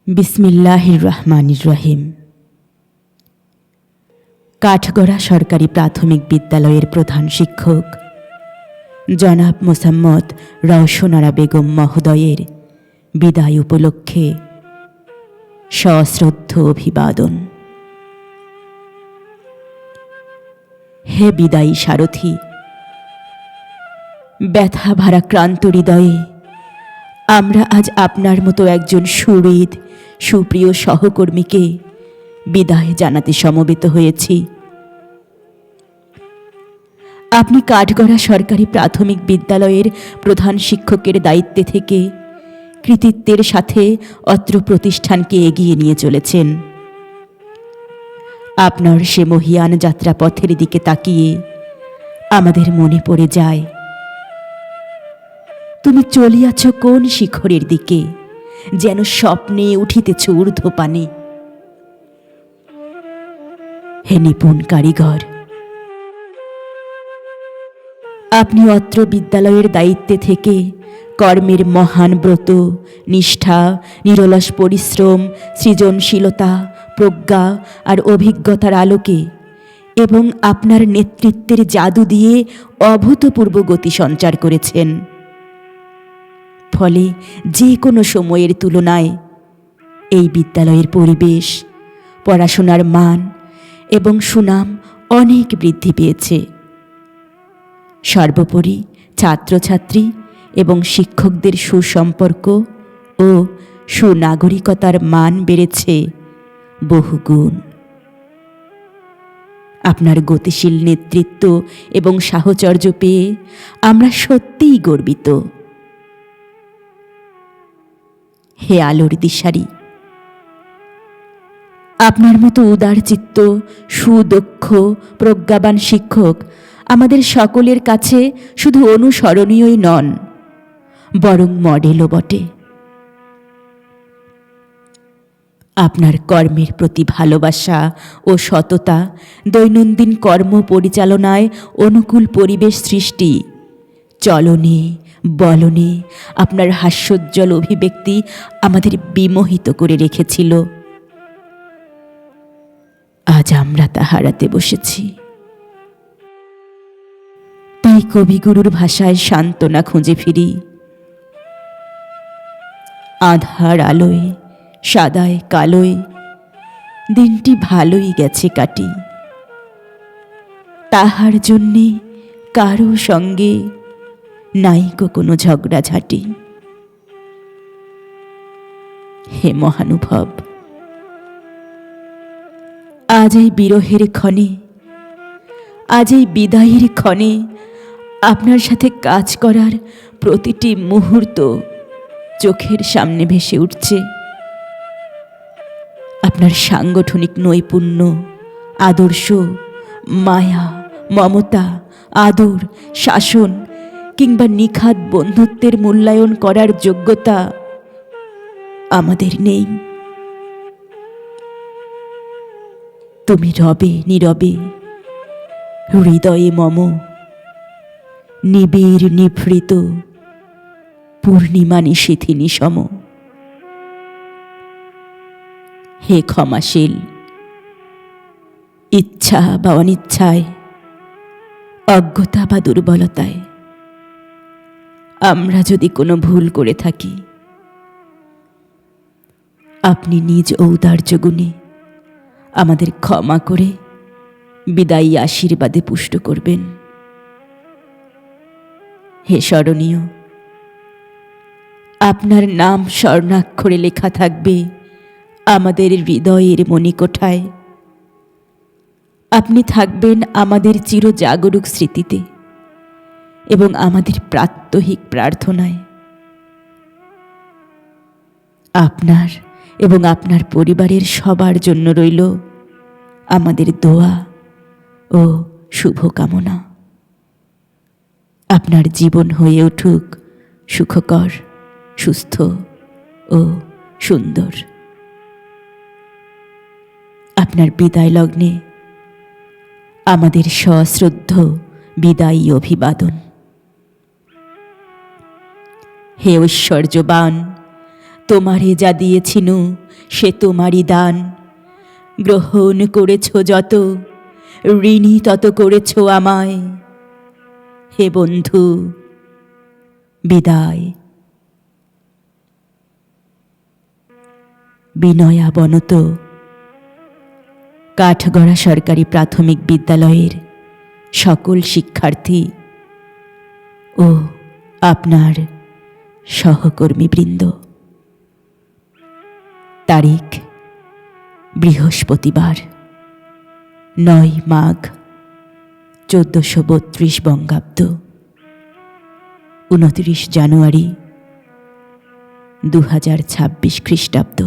বিসমিল্লাহির রহমানির রহিম। কাঠগড়া সরকারি প্রাথমিক বিদ্যালয়ের প্রধান শিক্ষক জনাব মোসাম্মদ রওশনারা বেগম মহোদয়ের বিদায় উপলক্ষে সশ্রদ্ধ অভিবাদন। হে বিদায়ী সারথি, ব্যথা ভারাক্রান্ত হৃদয়ে আমরা আজ আপনার মতো একজন সুহৃদ সুপ্রিয় সহকর্মীকে বিদায় জানাতে সমবেত হয়েছি। আপনি কাঠগড়া সরকারি প্রাথমিক বিদ্যালয়ের প্রধান শিক্ষকের দায়িত্বে থেকে কৃতিত্বের সাথে অত্র প্রতিষ্ঠানকে এগিয়ে নিয়ে চলেছেন। আপনার সে মহিয়ান যাত্রাপথের দিকে তাকিয়ে আমাদের মনে পড়ে যায়, তুমি চলিয়াছ কোন শিখরের দিকে, যেন স্বপ্নে উঠিতেছ ঊর্ধ্বপানে। হে নিপুণ কারিগর, আপনি অত্র বিদ্যালয়ের দায়িত্বে থেকে কর্মের মহান ব্রত, নিষ্ঠা, নিরলস পরিশ্রম, সৃজনশীলতা, প্রজ্ঞা আর অভিজ্ঞতার আলোকে এবং আপনার নেতৃত্বের জাদু দিয়ে অভূতপূর্ব গতি সঞ্চার করেছেন। ফলে যে কোনো সময়ের তুলনায় এই বিদ্যালয়ের পরিবেশ, পড়াশোনার মান এবং সুনাম অনেক বৃদ্ধি পেয়েছে। সর্বোপরি ছাত্রছাত্রী এবং শিক্ষকদের সুসম্পর্ক ও সুনাগরিকতার মান বেড়েছে বহুগুণ। আপনার গতিশীল নেতৃত্ব এবং সাহচর্য পেয়ে আমরা সত্যিই গর্বিত। হে আলোর দিশারি, আপনার মতো উদারচিত্ত, সুদক্ষ, প্রজ্ঞাবান শিক্ষক আমাদের সকলের কাছে শুধু অনুসরণীয়ই নন, বরং মডেলও বটে। আপনার কর্মের প্রতি ভালোবাসা ও সততা দৈনন্দিন কর্ম পরিচালনায় অনুকূল পরিবেশ সৃষ্টি, চলনে বলনে আপনার হাস্যোজ্জ্বল অভিব্যক্তি আমাদের বিমোহিত করে রেখেছিল। আজ আমরা তা হারাতে বসেছি। তাই কবিগুরুর ভাষায় সান্ত্বনা খুঁজে ফিরি। আধার আলোয় সাদায় কালোয় দিনটি ভালোই গেছে কাটি, তাহার জন্যে কারো সঙ্গে নাইকো কোনো ঝগড়াঝাটি। হে মহানুভব, আজ এই বিরহের ক্ষণে, আজ এই বিদায়ের ক্ষণে আপনার সাথে কাজ করার প্রতিটি মুহূর্ত চোখের সামনে ভেসে উঠছে। আপনার সাংগঠনিক নৈপুণ্য, আদর্শ, মায়া, মমতা, আদর, শাসন কিংবা নিখাদ বন্ধুত্বের মূল্যায়ন করার যোগ্যতা আমাদের নেই। তুমি রবে নীরবে হৃদয়ে মম, নিবিড় নিভৃত পূর্ণিমা নিশীথিনী সম। হে ক্ষমাশীল, ইচ্ছা বা অনিচ্ছায়, অজ্ঞতা বা দুর্বলতায় আমরা যদি কোনো ভুল করে থাকি, আপনি নিজ ঔদার্য গুণে আমাদের ক্ষমা করে বিদায়ী আশীর্বাদে পুষ্ট করবেন। হে স্মরণীয়, আপনার নাম স্বর্ণাক্ষরে লেখা থাকবে আমাদের হৃদয়ের মণিকোঠায়। আপনি থাকবেন আমাদের চিরজাগরুক স্মৃতিতে এবং আমাদের প্রাত্যহিক প্রার্থনায়। আপনার এবং আপনার পরিবারের সবার জন্য রইল আমাদের দোয়া ও শুভকামনা। আপনার জীবন হয়ে উঠুক সুখকর, সুস্থ ও সুন্দর। আপনার বিদায় লগ্নে আমাদের সশ্রদ্ধ বিদায়ী অভিবাদন। হে ঐশ্বর্যবান, তোমারে যা দিয়েছিনু সে তোমারই দান, গ্রহণ করেছ যত, ঋণী তত করেছ আমায়। হে বন্ধু, বিদায়। বিনয়া বনত, কাঠগড়া সরকারি প্রাথমিক বিদ্যালয়ের সকল শিক্ষার্থী ও আপনার সহকর্মীবৃন্দ। তারিখ বৃহস্পতিবার, 9 মাঘ 1432 বঙ্গাব্দ, 29 জানুয়ারি 2026 খ্রিস্টাব্দ।